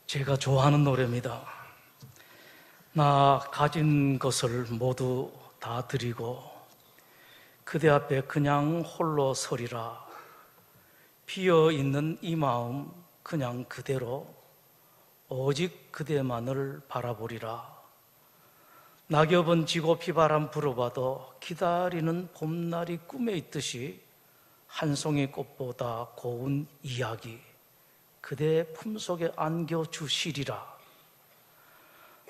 제가 좋아하는 노래입니다. 나 가진 것을 모두 다 드리고 그대 앞에 그냥 홀로 서리라. 비어있는 이 마음 그냥 그대로 오직 그대만을 바라보리라. 낙엽은 지고 비바람 불어봐도 기다리는 봄날이 꿈에 있듯이 한 송이 꽃보다 고운 이야기 그대 품속에 안겨주시리라.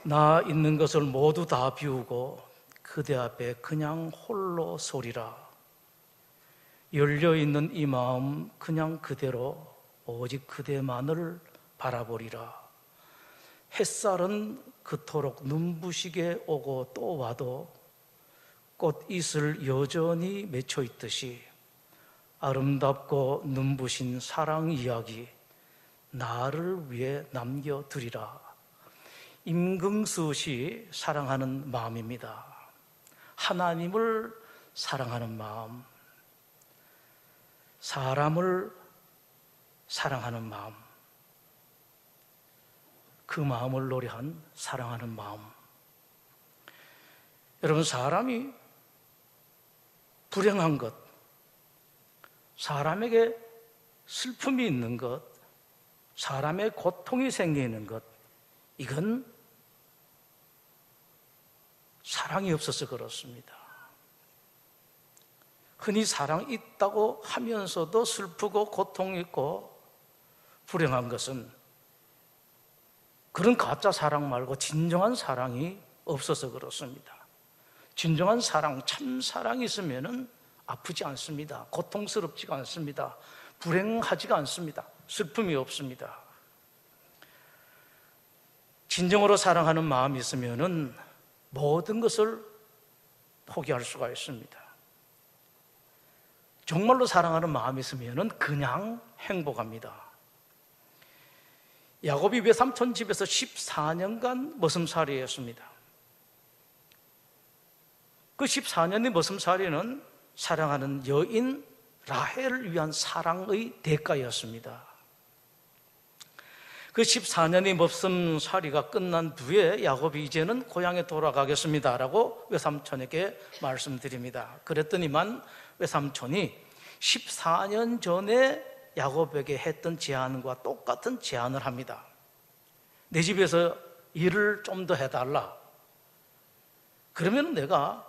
나 있는 것을 모두 다 비우고 그대 앞에 그냥 홀로 서리라. 열려있는 이 마음 그냥 그대로 오직 그대만을 바라보리라. 햇살은 그토록 눈부시게 오고 또 와도 꽃잎을 여전히 맺혀 있듯이 아름답고 눈부신 사랑 이야기 나를 위해 남겨두리라. 임금수 시 사랑하는 마음입니다. 하나님을 사랑하는 마음, 사람을 사랑하는 마음, 그 마음을 노래한 사랑하는 마음. 여러분, 사람이 불행한 것, 사람에게 슬픔이 있는 것, 사람의 고통이 생기는 것, 이건 사랑이 없어서 그렇습니다. 흔히 사랑이 있다고 하면서도 슬프고 고통이 있고 불행한 것은 그런 가짜 사랑 말고 진정한 사랑이 없어서 그렇습니다. 진정한 사랑, 참 사랑이 있으면 아프지 않습니다. 고통스럽지가 않습니다. 불행하지가 않습니다. 슬픔이 없습니다. 진정으로 사랑하는 마음이 있으면 모든 것을 포기할 수가 있습니다. 정말로 사랑하는 마음이 있으면 그냥 행복합니다. 야곱이 외삼촌 집에서 14년간 머슴살이였습니다. 그 14년의 머슴살이는 사랑하는 여인 라헬을 위한 사랑의 대가였습니다. 그 14년의 머슴살이가 끝난 뒤에 야곱이 이제는 고향에 돌아가겠습니다라고 외삼촌에게 말씀드립니다. 그랬더니만 외삼촌이 14년 전에 야곱에게 했던 제안과 똑같은 제안을 합니다. 내 집에서 일을 좀 더 해달라. 그러면 내가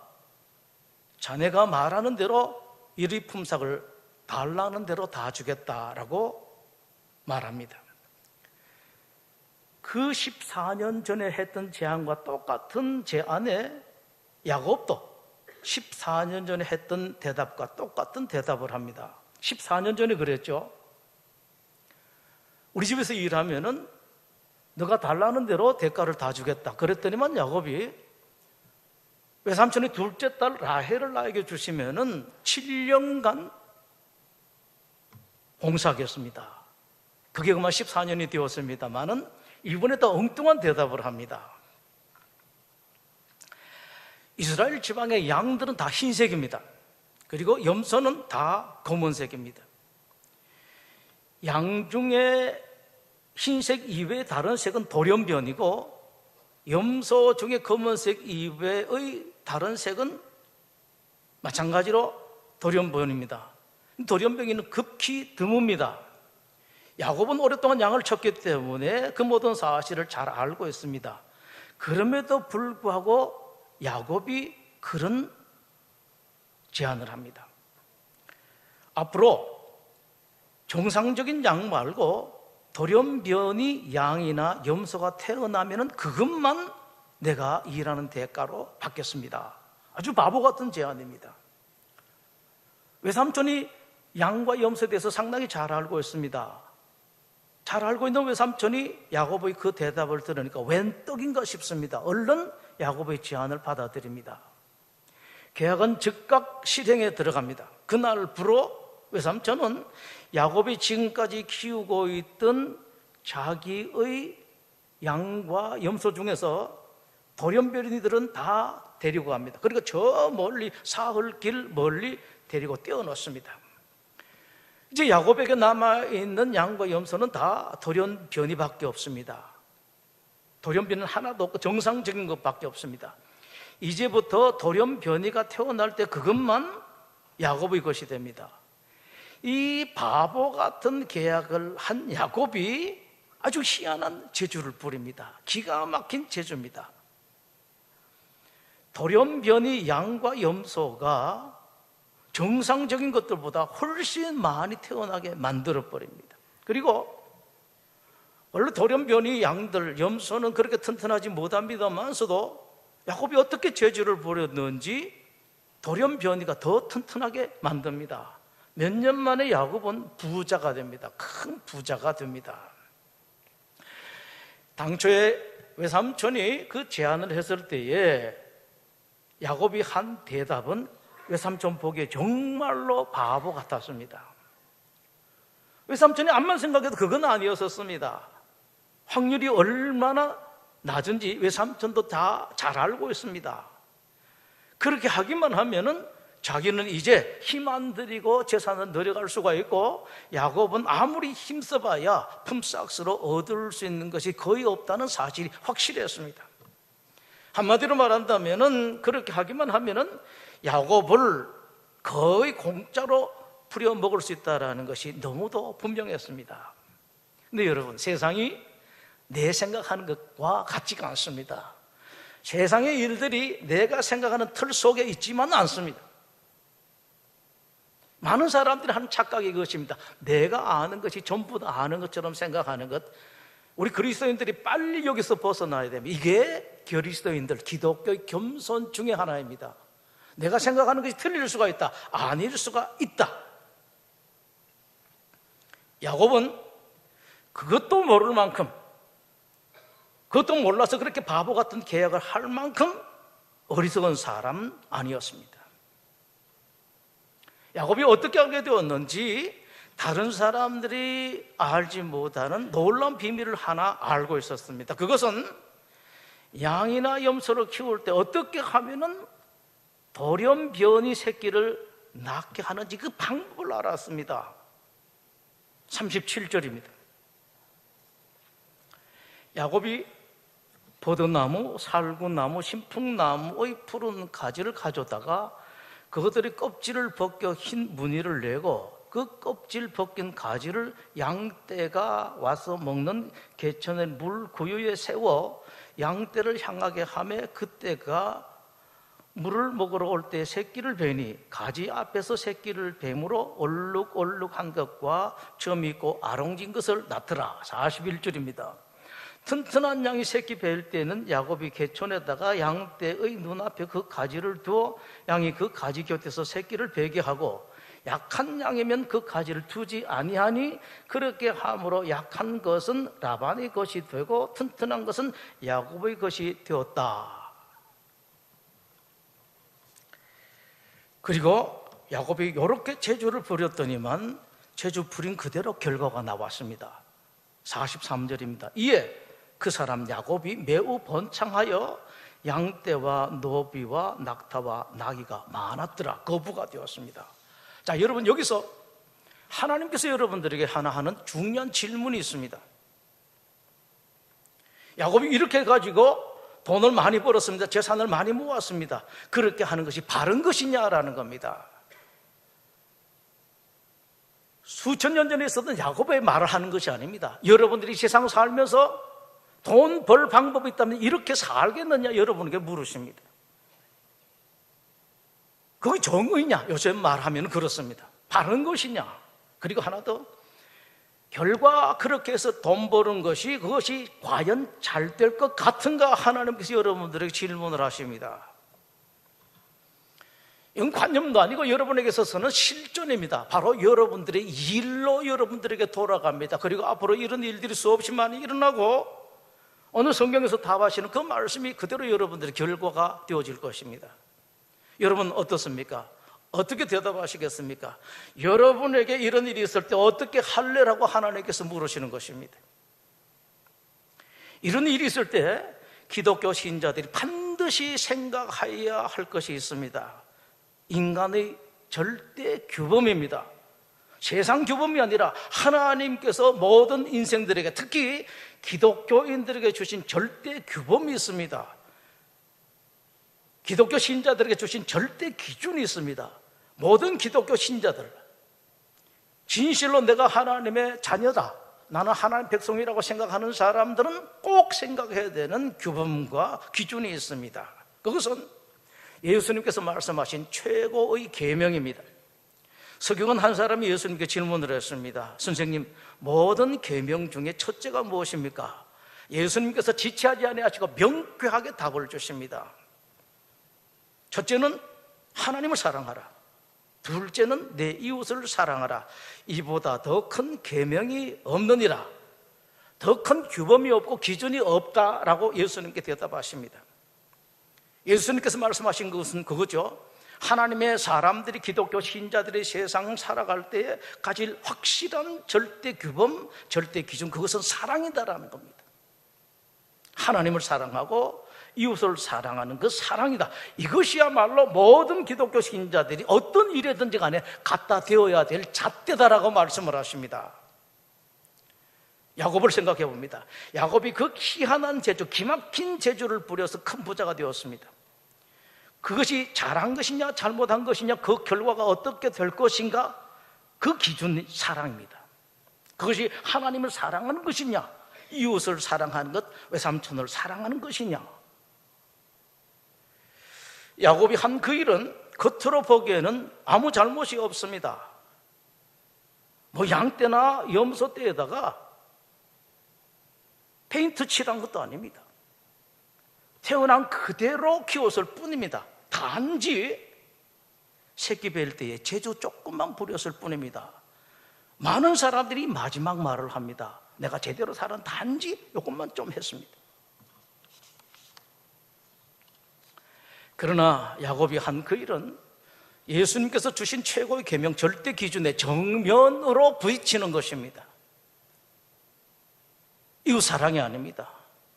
자네가 말하는 대로 일의 품삯을 달라는 대로 다 주겠다라고 말합니다. 그 14년 전에 했던 제안과 똑같은 제안에 야곱도 14년 전에 했던 대답과 똑같은 대답을 합니다. 14년 전에 그랬죠. 우리 집에서 일하면은 너가 달라는 대로 대가를 다 주겠다. 그랬더니만 야곱이 외삼촌의 둘째 딸 라헬을 나에게 주시면은 7년간 봉사하겠습니다. 그게 그만 14년이 되었습니다만은 이번에 더 엉뚱한 대답을 합니다. 이스라엘 지방의 양들은 다 흰색입니다. 그리고 염소는 다 검은색입니다. 양 중에 흰색 이외의 다른 색은 돌연변이고 염소 중에 검은색 이외의 다른 색은 마찬가지로 돌연변입니다. 돌연변이는 극히 드뭅니다. 야곱은 오랫동안 양을 쳤기 때문에 그 모든 사실을 잘 알고 있습니다. 그럼에도 불구하고 야곱이 그런 제안을 합니다. 앞으로 정상적인 양 말고 돌연변이 양이나 염소가 태어나면 그것만 내가 일하는 대가로 받겠습니다. 아주 바보 같은 제안입니다. 외삼촌이 양과 염소에 대해서 상당히 잘 알고 있습니다. 잘 알고 있는 외삼촌이 야곱의 그 대답을 들으니까 웬 떡인가 싶습니다. 얼른 야곱의 제안을 받아들입니다. 계약은 즉각 실행에 들어갑니다. 그날부로 외삼촌은 야곱이 지금까지 키우고 있던 자기의 양과 염소 중에서 돌연변이들은 다 데리고 갑니다. 그리고 저 멀리 사흘 길 멀리 데리고 떼어놓습니다. 이제 야곱에게 남아있는 양과 염소는 다 돌연변이밖에 없습니다. 돌연변이는 하나도 없고 정상적인 것밖에 없습니다. 이제부터 돌연변이가 태어날 때 그것만 야곱의 것이 됩니다. 이 바보 같은 계약을 한 야곱이 아주 희한한 재주를 부립니다. 기가 막힌 재주입니다. 돌연변이 양과 염소가 정상적인 것들보다 훨씬 많이 태어나게 만들어버립니다. 그리고 원래 돌연변이 양들, 염소는 그렇게 튼튼하지 못합니다만서도 야곱이 어떻게 재주를 부렸는지 돌연변이가 더 튼튼하게 만듭니다. 몇 년 만에 야곱은 부자가 됩니다. 큰 부자가 됩니다. 당초에 외삼촌이 그 제안을 했을 때에 야곱이 한 대답은 외삼촌 보기에 정말로 바보 같았습니다. 외삼촌이 암만 생각해도 그건 아니었었습니다. 확률이 얼마나 낮은지 외삼촌도 다 잘 알고 있습니다. 그렇게 하기만 하면은 자기는 이제 힘 안 들이고 재산을 늘려갈 수가 있고, 야곱은 아무리 힘써봐야 품삯으로 얻을 수 있는 것이 거의 없다는 사실이 확실했습니다. 한마디로 말한다면은 그렇게 하기만 하면은 야곱을 거의 공짜로 부려먹을 수 있다는 것이 너무도 분명했습니다. 근데 여러분, 세상이 내 생각하는 것과 같지가 않습니다. 세상의 일들이 내가 생각하는 틀 속에 있지만은 않습니다. 많은 사람들이 하는 착각이 이것입니다. 내가 아는 것이 전부 다 아는 것처럼 생각하는 것. 우리 그리스도인들이 빨리 여기서 벗어나야 됩니다. 이게 그리스도인들, 기독교의 겸손 중에 하나입니다. 내가 생각하는 것이 틀릴 수가 있다, 아닐 수가 있다. 야곱은 그것도 모를 만큼, 그것도 몰라서 그렇게 바보 같은 계약을 할 만큼 어리석은 사람 아니었습니다. 야곱이 어떻게 알게 되었는지 다른 사람들이 알지 못하는 놀라운 비밀을 하나 알고 있었습니다. 그것은 양이나 염소를 키울 때 어떻게 하면은 돌연변이 새끼를 낳게 하는지 그 방법을 알았습니다. 37절입니다. 야곱이 버드나무, 살구나무, 신풍나무의 푸른 가지를 가져다가 그것들이 껍질을 벗겨 흰 무늬를 내고 그 껍질 벗긴 가지를 양떼가 와서 먹는 개천의 물 구유에 세워 양떼를 향하게 하며 그때가 물을 먹으러 올 때 새끼를 베니 가지 앞에서 새끼를 뱀으로 얼룩얼룩한 것과 점 있고 아롱진 것을 낳더라. 41절입니다. 튼튼한 양이 새끼 뵐 때는 야곱이 개천에다가 양떼의 눈앞에 그 가지를 두어 양이 그 가지 곁에서 새끼를 베게 하고, 약한 양이면 그 가지를 두지 아니하니 그렇게 함으로 약한 것은 라반의 것이 되고 튼튼한 것은 야곱의 것이 되었다. 그리고 야곱이 이렇게 재주를 부렸더니만 재주 부린 그대로 결과가 나왔습니다. 43절입니다. 이에 그 사람 야곱이 매우 번창하여 양떼와 노비와 낙타와 나귀가 많았더라. 거부가 되었습니다. 자, 여러분, 여기서 하나님께서 여러분들에게 하나 하는 중요한 질문이 있습니다. 야곱이 이렇게 가지고 돈을 많이 벌었습니다. 재산을 많이 모았습니다. 그렇게 하는 것이 바른 것이냐라는 겁니다. 수천 년 전에 있었던 야곱의 말을 하는 것이 아닙니다. 여러분들이 세상 살면서 돈 벌 방법이 있다면 이렇게 살겠느냐 여러분에게 물으십니다. 그게 정의냐? 요즘 말하면 그렇습니다. 바른 것이냐? 그리고 하나 더, 결과 그렇게 해서 돈 버는 것이 그것이 과연 잘 될 것 같은가? 하나님께서 여러분들에게 질문을 하십니다. 이건 관념도 아니고 여러분에게 있어서는 실존입니다. 바로 여러분들의 일로 여러분들에게 돌아갑니다. 그리고 앞으로 이런 일들이 수없이 많이 일어나고 어느 성경에서 답하시는 그 말씀이 그대로 여러분들의 결과가 되어질 것입니다. 여러분 어떻습니까? 어떻게 대답하시겠습니까? 여러분에게 이런 일이 있을 때 어떻게 할래라고 하나님께서 물으시는 것입니다. 이런 일이 있을 때 기독교 신자들이 반드시 생각해야 할 것이 있습니다. 인간의 절대 규범입니다. 세상 규범이 아니라 하나님께서 모든 인생들에게, 특히 기독교인들에게 주신 절대 규범이 있습니다. 기독교 신자들에게 주신 절대 기준이 있습니다. 모든 기독교 신자들, 진실로 내가 하나님의 자녀다, 나는 하나님 백성이라고 생각하는 사람들은 꼭 생각해야 되는 규범과 기준이 있습니다. 그것은 예수님께서 말씀하신 최고의 계명입니다. 서기관 한 사람이 예수님께 질문을 했습니다. 선생님, 모든 계명 중에 첫째가 무엇입니까? 예수님께서 지체하지 아니하시고 명쾌하게 답을 주십니다. 첫째는 하나님을 사랑하라. 둘째는 내 이웃을 사랑하라. 이보다 더 큰 계명이 없느니라. 더 큰 규범이 없고 기준이 없다라고 예수님께 대답하십니다. 예수님께서 말씀하신 것은 그거죠. 하나님의 사람들이, 기독교 신자들이 세상 살아갈 때에 가질 확실한 절대 규범, 절대 기준, 그것은 사랑이다라는 겁니다. 하나님을 사랑하고 이웃을 사랑하는 그 사랑이다. 이것이야말로 모든 기독교 신자들이 어떤 일이든지 간에 갖다 대어야 될 잣대다라고 말씀을 하십니다. 야곱을 생각해 봅니다. 야곱이 그 희한한 재주, 기막힌 재주를 부려서 큰 부자가 되었습니다. 그것이 잘한 것이냐 잘못한 것이냐, 그 결과가 어떻게 될 것인가, 그 기준이 사랑입니다. 그것이 하나님을 사랑하는 것이냐, 이웃을 사랑하는 것, 외삼촌을 사랑하는 것이냐. 야곱이 한 그 일은 겉으로 보기에는 아무 잘못이 없습니다. 뭐 양떼나 염소떼에다가 페인트 칠한 것도 아닙니다. 태어난 그대로 키웠을 뿐입니다. 단지 새끼 뵐 때에 재주 조금만 부렸을 뿐입니다. 많은 사람들이 마지막 말을 합니다. 내가 제대로 살은 단지 이것만 좀 했습니다. 그러나 야곱이 한 그 일은 예수님께서 주신 최고의 계명, 절대 기준에 정면으로 부딪히는 것입니다. 이웃 사랑이 아닙니다.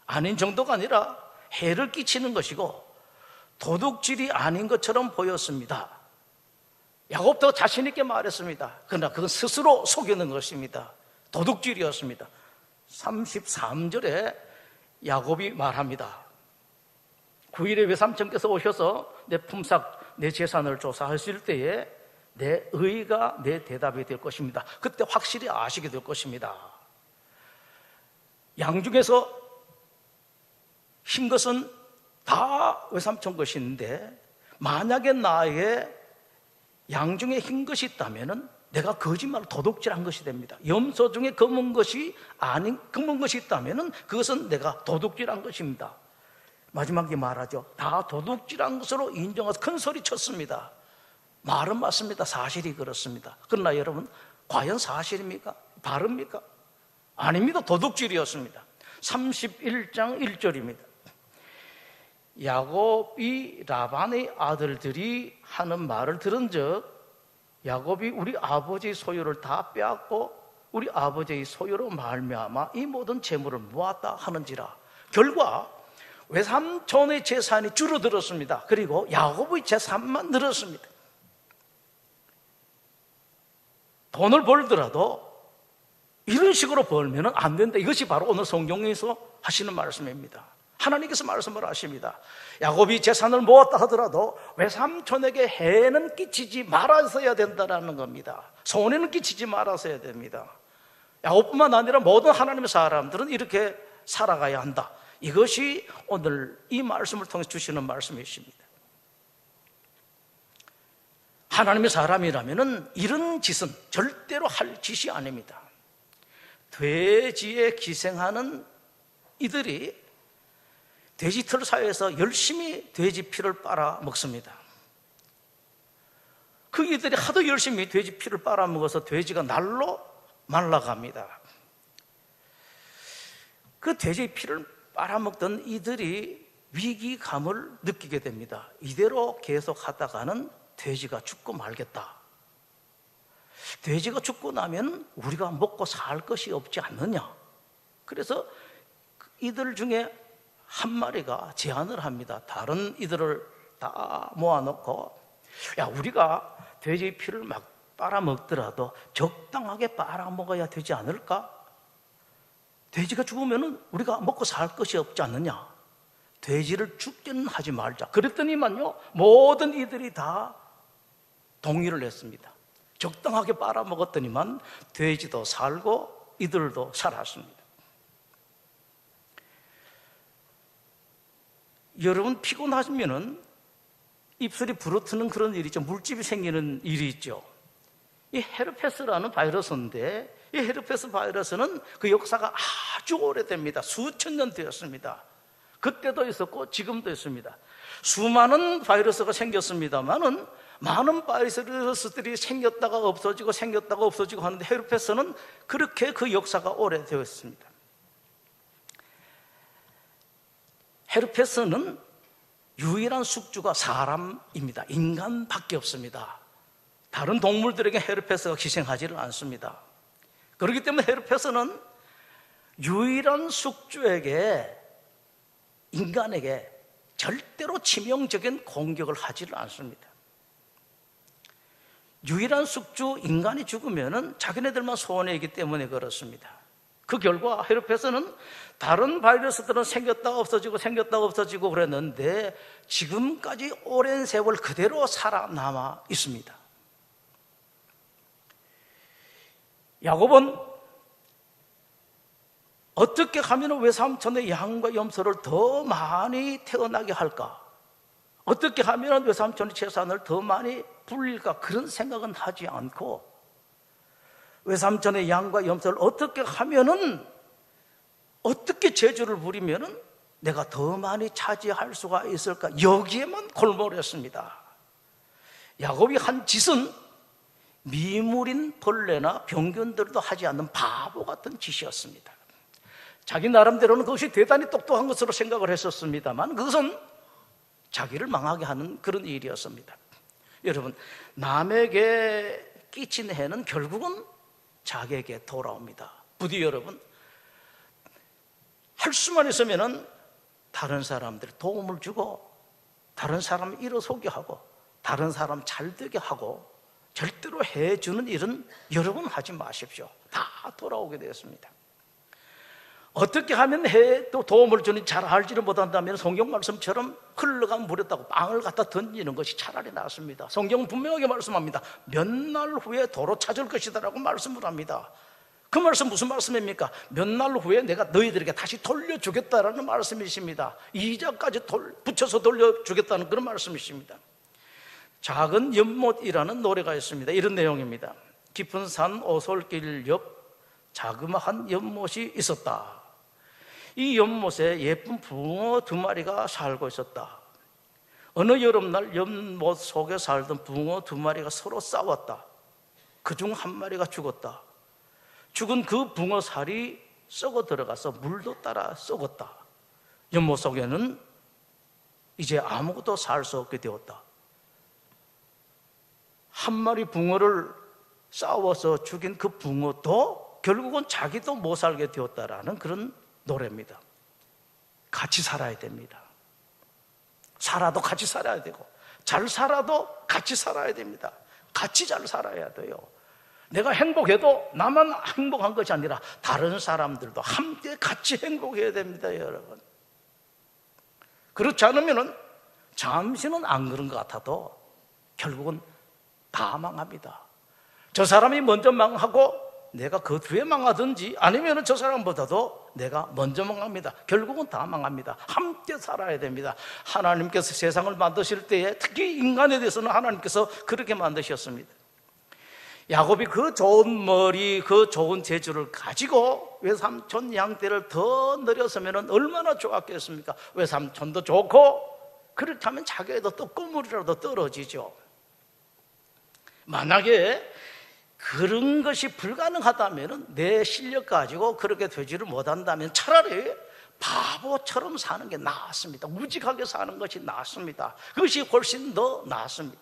아닌 정도가 아니라 해를 끼치는 것이고 도둑질이 아닌 것처럼 보였습니다. 야곱도 자신 있게 말했습니다. 그러나 그건 스스로 속이는 것입니다. 도둑질이었습니다. 33절에 야곱이 말합니다. 9일에 외삼촌께서 오셔서 내 품삯, 내 재산을 조사하실 때에 내 의가 내 대답이 될 것입니다. 그때 확실히 아시게 될 것입니다. 양 중에서 흰 것은 다 외삼촌 것인데, 만약에 나에게 양 중에 흰 것이 있다면 내가 거짓말로 도둑질한 것이 됩니다. 염소 중에 검은 것이 아닌 검은 것이 있다면 그것은 내가 도둑질한 것입니다. 마지막에 말하죠. 다 도둑질한 것으로 인정해서 큰 소리 쳤습니다. 말은 맞습니다. 사실이 그렇습니다. 그러나 여러분, 과연 사실입니까? 바릅니까? 아닙니다. 도둑질이었습니다. 31장 1절입니다. 야곱이 라반의 아들들이 하는 말을 들은즉 야곱이 우리 아버지의 소유를 다 빼앗고 우리 아버지의 소유로 말미암아 이 모든 재물을 모았다 하는지라. 결과 외삼촌의 재산이 줄어들었습니다. 그리고 야곱의 재산만 늘었습니다. 돈을 벌더라도 이런 식으로 벌면 안 된다. 이것이 바로 오늘 성경에서 하시는 말씀입니다. 하나님께서 말씀을 하십니다. 야곱이 재산을 모았다 하더라도 외삼촌에게 해는 끼치지 말아서야 된다는 겁니다. 손해는 끼치지 말아서야 됩니다. 야곱뿐만 아니라 모든 하나님의 사람들은 이렇게 살아가야 한다. 이것이 오늘 이 말씀을 통해 주시는 말씀이십니다. 하나님의 사람이라면 이런 짓은 절대로 할 짓이 아닙니다. 돼지에 기생하는 이들이 돼지털 사이에서 열심히 돼지 피를 빨아 먹습니다. 그 이들이 하도 열심히 돼지 피를 빨아 먹어서 돼지가 날로 말라갑니다. 그 돼지 피를 빨아먹던 이들이 위기감을 느끼게 됩니다. 이대로 계속 하다가는 돼지가 죽고 말겠다. 돼지가 죽고 나면 우리가 먹고 살 것이 없지 않느냐. 그래서 이들 중에 한 마리가 제안을 합니다. 다른 이들을 다 모아놓고, 야, 우리가 돼지 피를 막 빨아먹더라도 적당하게 빨아먹어야 되지 않을까? 돼지가 죽으면 우리가 먹고 살 것이 없지 않느냐? 돼지를 죽게는 하지 말자. 그랬더니만요, 모든 이들이 다 동의를 했습니다. 적당하게 빨아먹었더니만 돼지도 살고 이들도 살았습니다. 여러분, 피곤하시면은 입술이 부르트는 그런 일이 있죠. 물집이 생기는 일이 있죠. 이 헤르페스라는 바이러스인데, 이 헤르페스 바이러스는 그 역사가 아주 오래됩니다. 수천 년 되었습니다. 그때도 있었고 지금도 있습니다. 수많은 바이러스가 생겼습니다만은 많은 바이러스들이 생겼다가 없어지고 생겼다가 없어지고 하는데, 헤르페스는 그렇게 그 역사가 오래되었습니다. 헤르페스는 유일한 숙주가 사람입니다. 인간밖에 없습니다. 다른 동물들에게 헤르페스가 기생하지를 않습니다. 그렇기 때문에 헤르페스는 유일한 숙주에게, 인간에게 절대로 치명적인 공격을 하지를 않습니다. 유일한 숙주 인간이 죽으면 자기네들만 손해이기 때문에 그렇습니다. 그 결과 헤르페스는 다른 바이러스들은 생겼다가 없어지고 생겼다가 없어지고 그랬는데 지금까지 오랜 세월 그대로 살아남아 있습니다. 야곱은 어떻게 하면 외삼촌의 양과 염소를 더 많이 태어나게 할까? 어떻게 하면 외삼촌의 재산을 더 많이 불릴까? 그런 생각은 하지 않고, 외삼촌의 양과 염소를 어떻게 하면은, 어떻게 재주를 부리면은 내가 더 많이 차지할 수가 있을까? 여기에만 골몰했습니다. 야곱이 한 짓은 미물인 벌레나 병균들도 하지 않는 바보 같은 짓이었습니다. 자기 나름대로는 그것이 대단히 똑똑한 것으로 생각을 했었습니다만 그것은 자기를 망하게 하는 그런 일이었습니다. 여러분, 남에게 끼친 해는 결국은 자기에게 돌아옵니다. 부디 여러분, 할 수만 있으면은 다른 사람들이 도움을 주고, 다른 사람 일어서게 하고, 다른 사람 잘 되게 하고, 절대로 해주는 일은 여러분 하지 마십시오. 다 돌아오게 되었습니다. 어떻게 하면 또 도움을 주는 잘 알지를 못한다면 성경 말씀처럼 흘러간 물에다가 빵을 갖다 던지는 것이 차라리 낫습니다. 성경은 분명하게 말씀합니다. 몇 날 후에 도로 찾을 것이다라고 말씀을 합니다. 그 말씀 무슨 말씀입니까? 몇 날 후에 내가 너희들에게 다시 돌려주겠다라는 말씀이십니다. 이자까지 붙여서 돌려주겠다는 그런 말씀이십니다. 작은 연못이라는 노래가 있습니다. 이런 내용입니다. 깊은 산 오솔길 옆 자그마한 연못이 있었다. 이 연못에 예쁜 붕어 2마리가 살고 있었다. 어느 여름날 연못 속에 살던 붕어 2마리가 서로 싸웠다. 그중 1마리가 죽었다. 죽은 그 붕어살이 썩어 들어가서 물도 따라 썩었다. 연못 속에는 이제 아무것도 살 수 없게 되었다. 1마리 붕어를 싸워서 죽인 그 붕어도 결국은 자기도 못 살게 되었다라는 그런 노래입니다. 같이 살아야 됩니다. 살아도 같이 살아야 되고, 잘 살아도 같이 살아야 됩니다. 같이 잘 살아야 돼요. 내가 행복해도 나만 행복한 것이 아니라 다른 사람들도 함께 같이 행복해야 됩니다, 여러분. 그렇지 않으면 잠시는 안 그런 것 같아도 결국은 다 망합니다. 저 사람이 먼저 망하고 내가 그 뒤에 망하든지, 아니면 저 사람보다도 내가 먼저 망합니다. 결국은 다 망합니다. 함께 살아야 됩니다. 하나님께서 세상을 만드실 때에 특히 인간에 대해서는 하나님께서 그렇게 만드셨습니다. 야곱이 그 좋은 머리, 그 좋은 재주를 가지고 외삼촌 양떼를 더 늘였으면 얼마나 좋았겠습니까? 외삼촌도 좋고, 그렇게 하면 자기에도 또 꼬물이라도 떨어지죠. 만약에 그런 것이 불가능하다면, 내 실력 가지고 그렇게 되지를 못한다면 차라리 바보처럼 사는 게 낫습니다. 무직하게 사는 것이 낫습니다. 그것이 훨씬 더 낫습니다.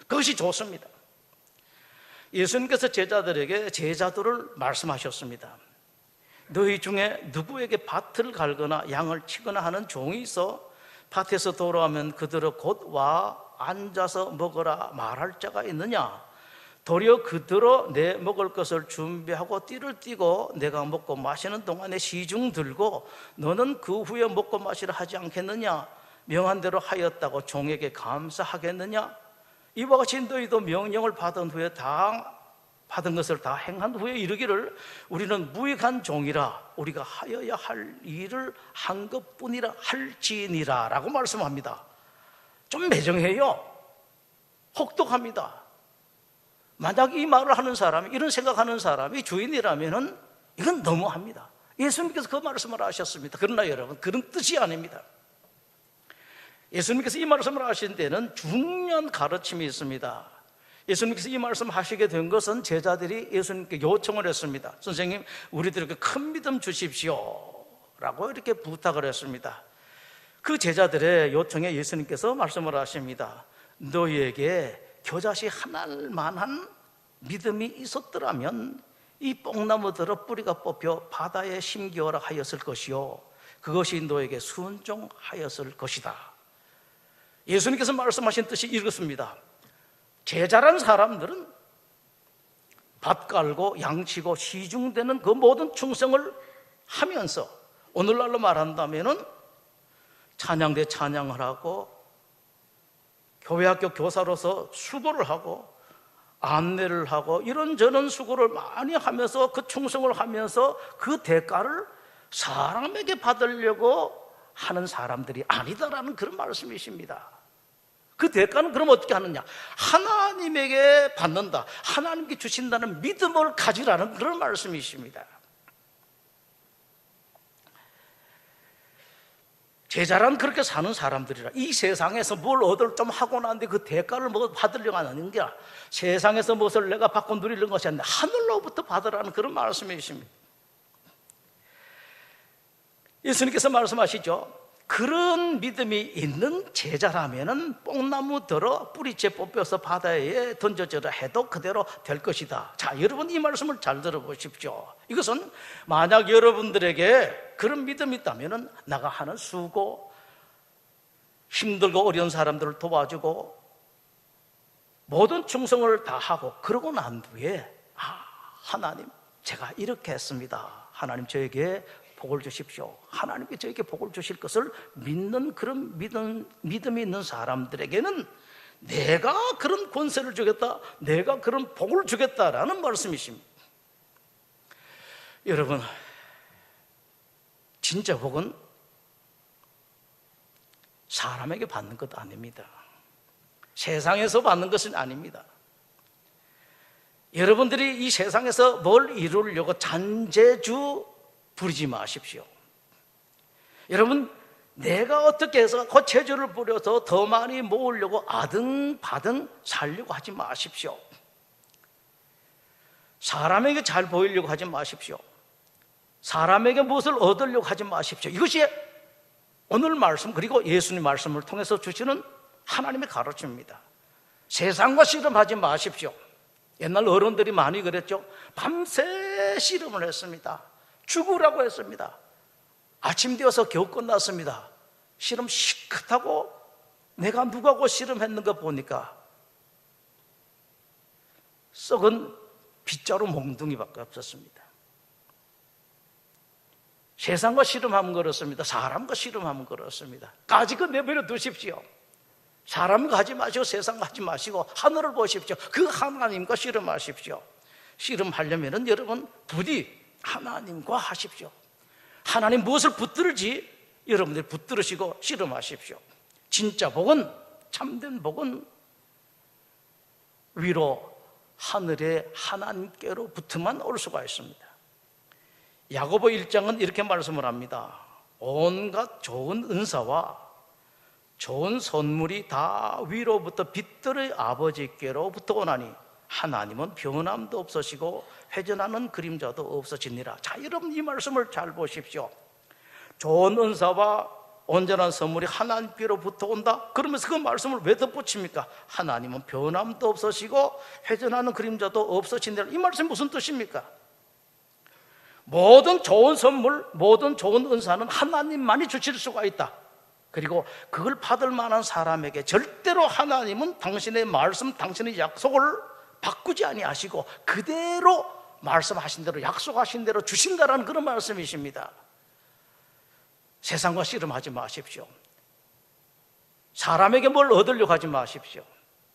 그것이 좋습니다. 예수님께서 제자들을 말씀하셨습니다. 너희 중에 누구에게 밭을 갈거나 양을 치거나 하는 종이 있어 밭에서 돌아오면 그들을 곧 와 앉아서 먹으라 말할 자가 있느냐? 도리어 그대로 내 먹을 것을 준비하고 띠를 띠고 내가 먹고 마시는 동안에 시중 들고 너는 그 후에 먹고 마시라 하지 않겠느냐? 명한 대로 하였다고 종에게 감사하겠느냐? 이와 같이 너희도 명령을 받은 후에 받은 것을 다 행한 후에 이르기를 우리는 무익한 종이라 우리가 하여야 할 일을 한 것뿐이라 할지니라 라고 말씀합니다. 좀 매정해요. 혹독합니다. 만약 이 말을 하는 사람이, 이런 생각하는 사람이 주인이라면 이건 너무합니다. 예수님께서 그 말씀을 하셨습니다. 그러나 여러분, 그런 뜻이 아닙니다. 예수님께서 이 말씀을 하신 데는 중요한 가르침이 있습니다. 예수님께서 이 말씀 하시게 된 것은 제자들이 예수님께 요청을 했습니다. 선생님, 우리들에게 큰 믿음 주십시오 라고 이렇게 부탁을 했습니다. 그 제자들의 요청에 예수님께서 말씀을 하십니다. 너희에게 겨자씨 한 알만한 믿음이 있었더라면 이 뽕나무들어 뿌리가 뽑혀 바다에 심기어라 하였을 것이요 그것이 너에게 순종하였을 것이다. 예수님께서 말씀하신 뜻이 이렇습니다. 제자란 사람들은 밭 깔고 양치고 시중되는 그 모든 충성을 하면서 오늘날로 말한다면 찬양대 찬양을 하고 교회학교 교사로서 수고를 하고 안내를 하고 이런저런 수고를 많이 하면서 그 충성을 하면서 그 대가를 사람에게 받으려고 하는 사람들이 아니다라는 그런 말씀이십니다. 그 대가는 그럼 어떻게 하느냐? 하나님에게 받는다, 하나님께 주신다는 믿음을 가지라는 그런 말씀이십니다. 제자란 그렇게 사는 사람들이라. 이 세상에서 뭘 얻을 좀 하고 나는데 그 대가를 뭐 받으려고 하는 게 아니라 세상에서 무엇을 내가 받고 누리는 것이 아니라 하늘로부터 받으라는 그런 말씀이십니다. 예수님께서 말씀하시죠. 그런 믿음이 있는 제자라면은 뽕나무 들어 뿌리째 뽑혀서 바다에 던져져라 해도 그대로 될 것이다. 자, 여러분 이 말씀을 잘 들어보십시오. 이것은 만약 여러분들에게 그런 믿음이 있다면은 나가 하는 수고, 힘들고 어려운 사람들을 도와주고 모든 충성을 다하고 그러고 난 뒤에 하나님 제가 이렇게 했습니다. 하나님 저에게 복을 주십시오. 하나님께 저에게 복을 주실 것을 믿는 그런 믿음이 있는 사람들에게는 내가 그런 권세를 주겠다, 내가 그런 복을 주겠다라는 말씀이십니다. 여러분, 진짜 복은 사람에게 받는 것 아닙니다. 세상에서 받는 것은 아닙니다. 여러분들이 이 세상에서 뭘 이루려고 잔재주 부리지 마십시오. 여러분, 내가 어떻게 해서 그 재주를 부려서 더 많이 모으려고 아등바등 살려고 하지 마십시오. 사람에게 잘 보이려고 하지 마십시오. 사람에게 무엇을 얻으려고 하지 마십시오. 이것이 오늘 말씀 그리고 예수님 말씀을 통해서 주시는 하나님의 가르침입니다. 세상과 씨름하지 마십시오. 옛날 어른들이 많이 그랬죠. 밤새 씨름을 했습니다. 죽으라고 했습니다. 아침 되어서 겨우 끝났습니다. 씨름 시끗하고 내가 누구하고 씨름했는가 보니까 썩은 빗자루 몽둥이밖에 없었습니다. 세상과 씨름하면 그렇습니다. 사람과 씨름하면 그렇습니다. 까짓 내버려 두십시오. 사람과 하지 마시고 세상과 하지 마시고 하늘을 보십시오. 그 하나님과 씨름하십시오. 씨름하려면 여러분 부디 하나님과 하십시오. 하나님 무엇을 붙들지 여러분들 붙들으시고 씨름하십시오. 진짜 복은, 참된 복은 위로 하늘의 하나님께로부터만 올 수가 있습니다. 야고보 1장은 이렇게 말씀을 합니다. 온갖 좋은 은사와 좋은 선물이 다 위로부터 빛들의 아버지께로부터 오나니 하나님은 변함도 없으시고 회전하는 그림자도 없으시니라. 자, 여러분 이 말씀을 잘 보십시오. 좋은 은사와 온전한 선물이 하나님께로부터 온다. 그러면서 그 말씀을 왜 덧붙입니까? 하나님은 변함도 없으시고 회전하는 그림자도 없으시니라. 이 말씀이 무슨 뜻입니까? 모든 좋은 선물, 모든 좋은 은사는 하나님만이 주실 수가 있다. 그리고 그걸 받을 만한 사람에게 절대로 하나님은 당신의 말씀, 당신의 약속을 바꾸지 아니하시고 그대로 말씀하신 대로 약속하신 대로 주신다라는 그런 말씀이십니다. 세상과 씨름하지 마십시오. 사람에게 뭘 얻으려고 하지 마십시오.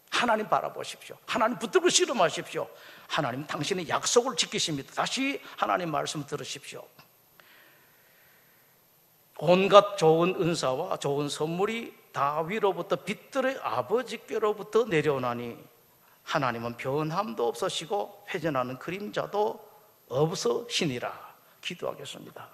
하나님 바라보십시오. 하나님 붙들고 씨름하십시오. 하나님 당신의 약속을 지키십니다. 다시 하나님 말씀 들으십시오. 온갖 좋은 은사와 좋은 선물이 다 위로부터 빛들의 아버지께로부터 내려오나니 하나님은 변함도 없으시고 회전하는 그림자도 없으시니라. 기도하겠습니다.